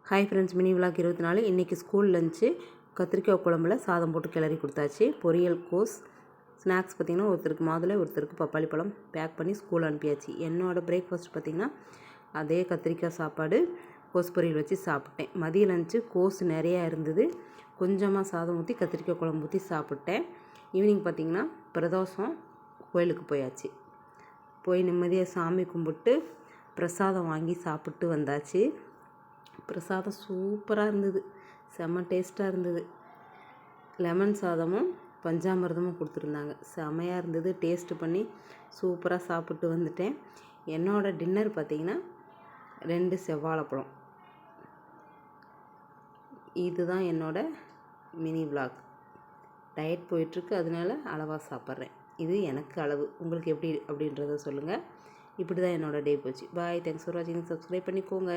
Hi friends, mini vlog 24. இன்றைக்கி school lunch கத்திரிக்காய் குழம்புல சாதம் போட்டு கிளறி கொடுத்தாச்சு. பொரியல், கோஸ், ஸ்நாக்ஸ் பார்த்திங்கன்னா ஒருத்தருக்கு மாதுளை, ஒருத்தருக்கு பப்பாளி பழம் பேக் பண்ணி ஸ்கூல் அனுப்பியாச்சு. என்னோடய பிரேக்ஃபாஸ்ட் பார்த்திங்கன்னா அதே கத்திரிக்காய் சாப்பாடு, கோஸ் பொரியல் வச்சு சாப்பிட்டேன். மதிய லஞ்சு கோஸ் நிறையா இருந்தது, கொஞ்சமாக சாதம் ஊற்றி கத்திரிக்காய் குழம்பு ஊற்றி சாப்பிட்டேன். ஈவினிங் பார்த்திங்கன்னா பிரதோஷம், கோயிலுக்கு போயாச்சு. போய் நிம்மதியாக சாமி கும்பிட்டு பிரசாதம் வாங்கி சாப்பிட்டு வந்தாச்சு. பிரசாதம் சூப்பராக இருந்தது, செம்ம டேஸ்ட்டாக இருந்தது. லெமன் சாதமும் பஞ்சாமிர்தமும் கொடுத்துருந்தாங்க, செம்மையாக இருந்தது. டேஸ்ட்டு பண்ணி சூப்பராக சாப்பிட்டு வந்துட்டேன். என்னோடய டின்னர் பார்த்திங்கன்னா 2 செவ்வாழைப்பழம். இதுதான் என்னோடய மினி விலாக். டயட் போயிட்டுருக்கு, அதனால அளவாக சாப்பிட்றேன். இது எனக்கு அளவு, உங்களுக்கு எப்படி அப்படின்றத சொல்லுங்கள். இப்படி தான் என்னோடய டே போச்சு. பாய், தேங்க்ஸ் ஃபார் வாட்சிங். சப்ஸ்கிரைப் பண்ணிக்கோங்க.